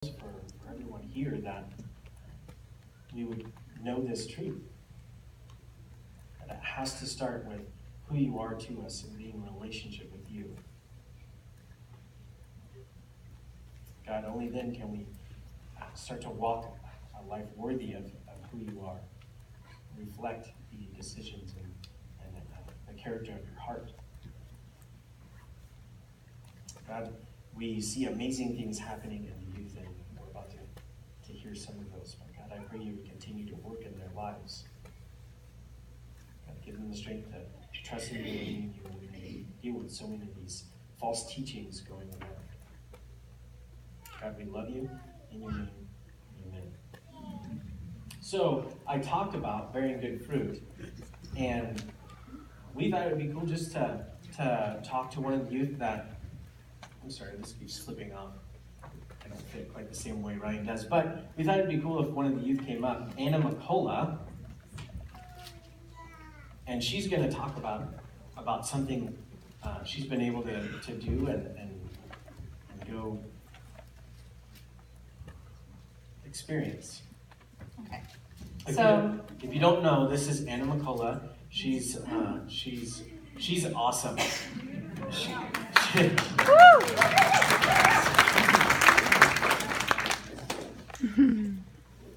for everyone here that we would know this truth. That it has to start with who you are to us and being in relationship with you. God, only then can we start to walk a life worthy of who you are. Reflect the decisions and the character of your heart. God, we see amazing things happening in the youth, and we're about to hear some of those. But God, I pray you would continue to work in their lives. God, give them the strength to trust in you and you and deal with so many of these false teachings going around. God, we love you. In your name, amen. So I talked about bearing good fruit, and we thought it would be cool just to talk to one of the youth that, I'm sorry, this keeps slipping off. I don't fit quite the same way Ryan does, but we thought it'd be cool if one of the youth came up, Anna McCullough, and she's going to talk about something she's been able to do and go experience. Okay. If you don't know, this is Anna McCullough. She's awesome.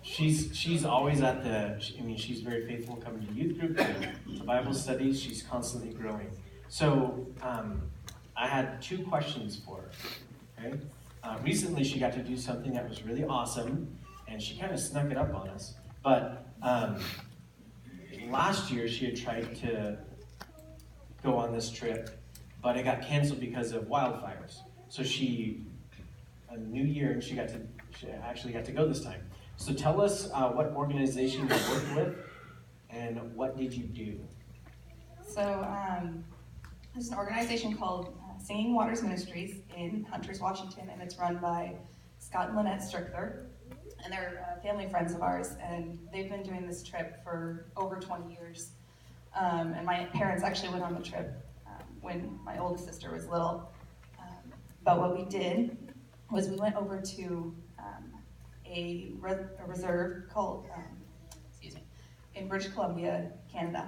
She's always at she's very faithful coming to youth group, to Bible studies. She's constantly growing. So I had two questions for her. Okay. Recently, she got to do something that was really awesome, and she kind of snuck it up on us. But last year, she had tried to go on this trip, but it got canceled because of wildfires. So a new year, she actually got to go this time. So tell us what organization you worked with, and what did you do? So there's an organization called Singing Waters Ministries in Hunters, Washington, and it's run by Scott and Lynette Strickler, and they're family friends of ours, and they've been doing this trip for over 20 years. And my parents actually went on the trip when my oldest sister was little. But what we did was we went over to a reserve called, in British Columbia, Canada,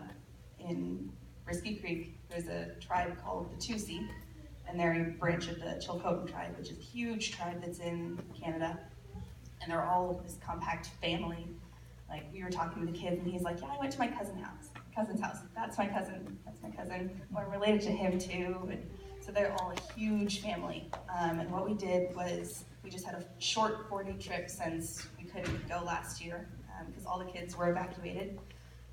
in Risky Creek. There's a tribe called the Tusi, and they're a branch of the Chilcotin tribe, which is a huge tribe that's in Canada. And they're all this compact family. Like, we were talking to the kids, and he's like, yeah, I went to my cousin's house. That's my cousin. Well, I'm related to him too. And so they're all a huge family. And what we did was we just had a short 4-day trip since we couldn't go last year because all the kids were evacuated.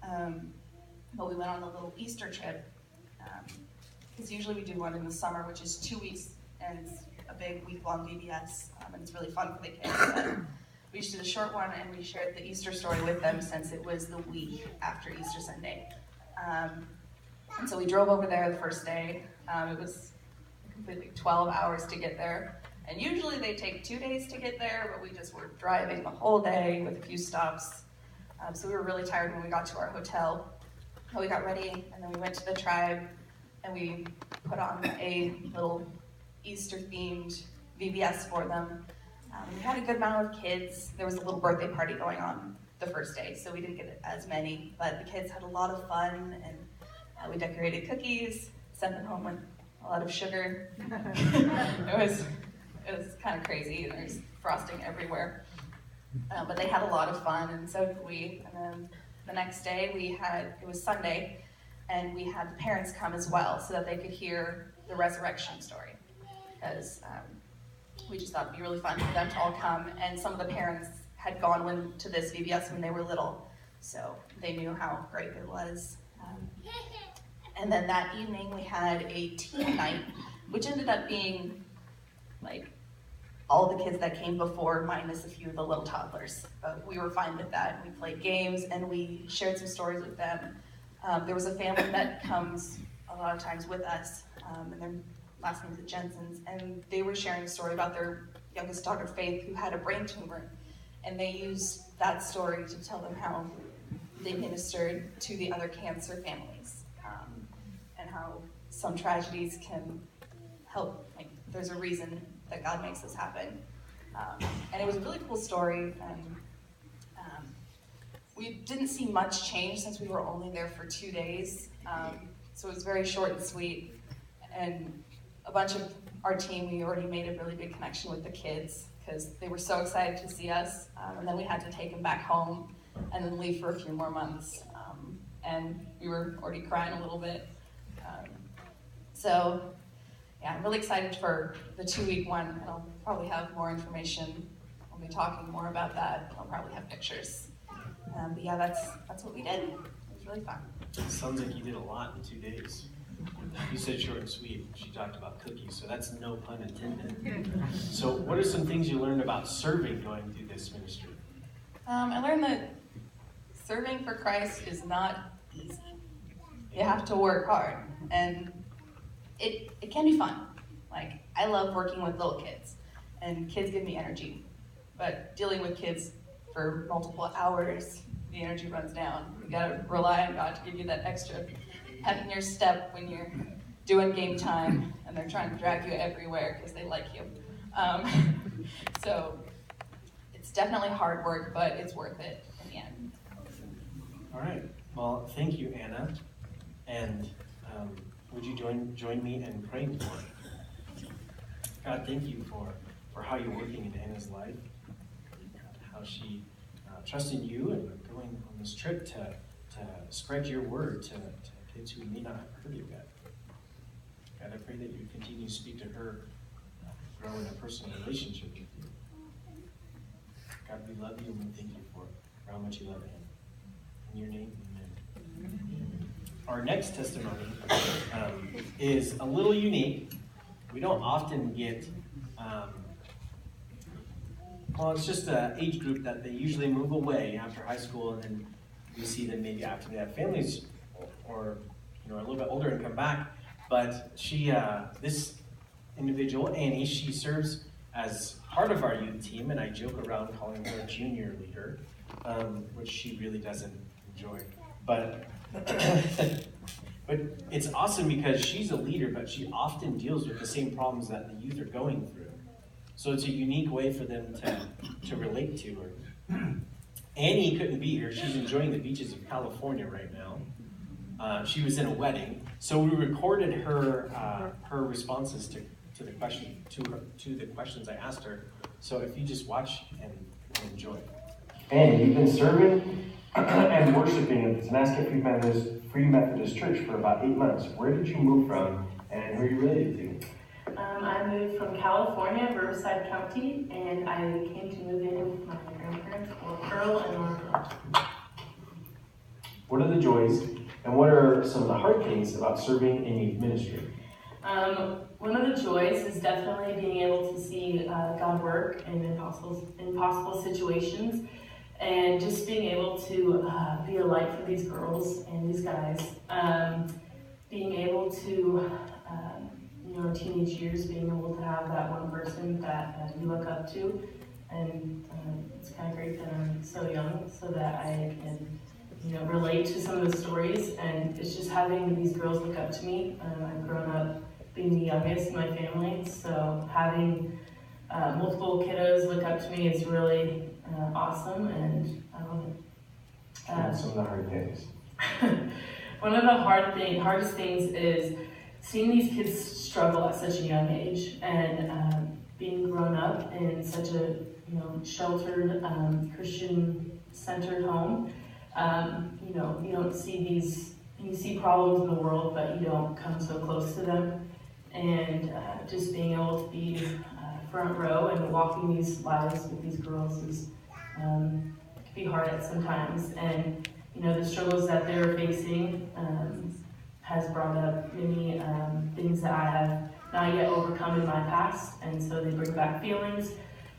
But we went on a little Easter trip because usually we do one in the summer, which is 2 weeks, and it's a big week-long VBS, and it's really fun for the kids. But we just did a short one, and we shared the Easter story with them since it was the week after Easter Sunday. And so we drove over there the first day. It was completely 12 hours to get there. And usually they take 2 days to get there, but we just were driving the whole day with a few stops. So we were really tired when we got to our hotel. But we got ready, and then we went to the tribe, and we put on a little Easter-themed VBS for them. We had a good amount of kids. There was a little birthday party going on the first day, so we didn't get as many, but the kids had a lot of fun, and we decorated cookies, sent them home with a lot of sugar. It was kind of crazy, and there's frosting everywhere. But they had a lot of fun, and so did we. And then the next day it was Sunday, and we had the parents come as well so that they could hear the resurrection story. Because we just thought it'd be really fun for them to all come, and some of the parents had gone to this VBS when they were little, so they knew how great it was. And then that evening we had a teen night, which ended up being like all the kids that came before minus a few of the little toddlers. But we were fine with that. We played games and we shared some stories with them. There was a family that comes a lot of times with us, and their last name's the Jensens, and they were sharing a story about their youngest daughter, Faith, who had a brain tumor. And they used that story to tell them how they ministered to the other cancer families, and how some tragedies can help. Like, there's a reason that God makes this happen. And it was a really cool story. And we didn't see much change since we were only there for 2 days. So it was very short and sweet. And a bunch of our team, we already made a really big connection with the kids because they were so excited to see us. And then we had to take them back home and then leave for a few more months. And we were already crying a little bit. So yeah, I'm really excited for the 2-week one, and I'll probably have more information. I'll be talking more about that. I'll probably have pictures. But yeah, that's what we did. It was really fun. It sounds like you did a lot in 2 days. You said short and sweet. She talked about cookies, so that's no pun intended. So what are some things you learned about serving going through this ministry? I learned that serving for Christ is not easy. You have to work hard, and it can be fun. Like, I love working with little kids, and kids give me energy. But dealing with kids for multiple hours, the energy runs down. You gotta rely on God to give you that extra pep in your step when you're doing game time and they're trying to drag you everywhere because they like you. So it's definitely hard work, but it's worth it in the end. All right. Well, thank you, Anna. And would you join me in praying for her? God, thank you for how you're working in Anna's life, how she trusts in you and going on this trip to spread your word to kids who may not have heard it yet. God, I pray that you continue to speak to her, grow in a personal relationship with you. God, we love you and we thank you for how much you love him. In your name, amen. Our next testimony is a little unique. We don't often get, it's just an age group that they usually move away after high school, and then we see them maybe after they have families or a little bit older and come back. But this individual, Annie, she serves as part of our youth team, and I joke around calling her a junior leader, which she really doesn't enjoy. But it's awesome because she's a leader, but she often deals with the same problems that the youth are going through. So it's a unique way for them to relate to her. Annie couldn't be here. She's enjoying the beaches of California right now. She was in a wedding, so we recorded her responses to the questions I asked her. So if you just watch and enjoy. Annie, you've been serving and worshiping at the Tonasket Free Methodist Church for about 8 months. Where did you move from, and who are you related to? I moved from California, Riverside County, and I came to move in with my grandparents, Earl and Laura. What are the joys, and what are some of the hard things about serving in youth ministry? One of the joys is definitely being able to see God work in impossible situations, and just being able to be a light for these girls and these guys. Being able to, teenage years, being able to have that one person that you look up to, and it's kind of great that I'm so young so that I can, relate to some of the stories, and it's just having these girls look up to me. I've grown up being the youngest in my family, so having multiple kiddos look up to me is really awesome, and I love it. Some of the hard things. One of the hardest things is seeing these kids struggle at such a young age, and being grown up in such a sheltered, Christian-centered home. You don't see these. You see problems in the world, but you don't come so close to them. And just being able to be front row and walking these lives with these girls is can be hard at sometimes. And the struggles that they're facing has brought up many things that I have not yet overcome in my past, and so they bring back feelings,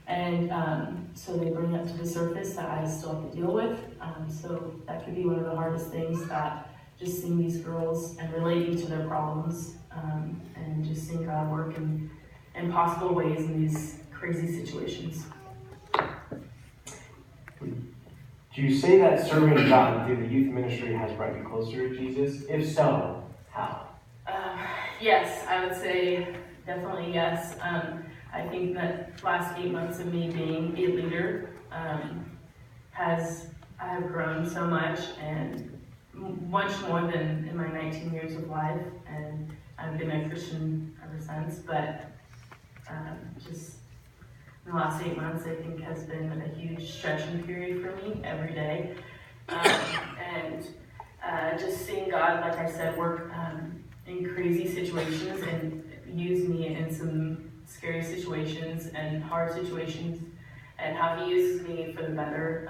and so they bring up to the surface that I still have to deal with. So that could be one of the hardest things, that just seeing these girls and relating to their problems, and just seeing God work in impossible ways in these crazy situations. Do you say that serving God through the youth ministry has brought you closer to Jesus? If so, how? Yes, I would say definitely yes. I think that last 8 months of me being a leader I have grown so much, and much more than in my 19 years of life, and I've been a Christian ever since, but just in the last 8 months, I think has been a huge stretching period for me every day. And just seeing God, like I said, work in crazy situations and use me in some scary situations and hard situations, and how He uses me for the better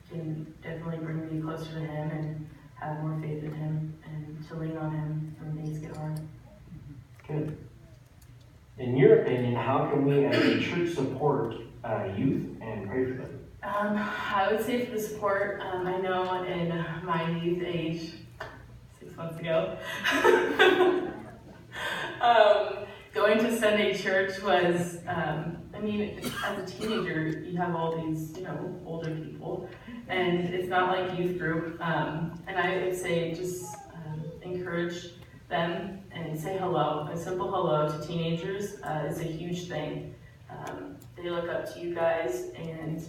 can definitely bring me closer to Him and have more faith in Him and to lean on Him when things get hard. Good. In your opinion, how can we as a church support youth and pray for them? I would say for the support, I know in my youth age, 6 months ago, going to Sunday church was, as a teenager, you have all these, older people, and it's not like youth group, and I would say just encourage them and say hello. A simple hello to teenagers is a huge thing. They look up to you guys, and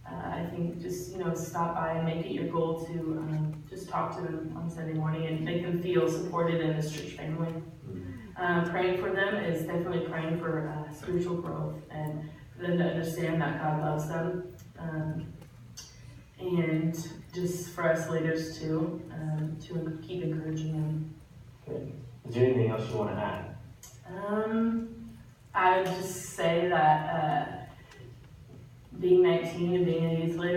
I think just, stop by and make it your goal to just talk to them on Sunday morning and make them feel supported in this church family. Praying for them is definitely praying for spiritual growth and for them to understand that God loves them. And just for us leaders too, to keep encouraging them. Good. Is there anything else you want to add? I would just say that being 19 and being a youth leader,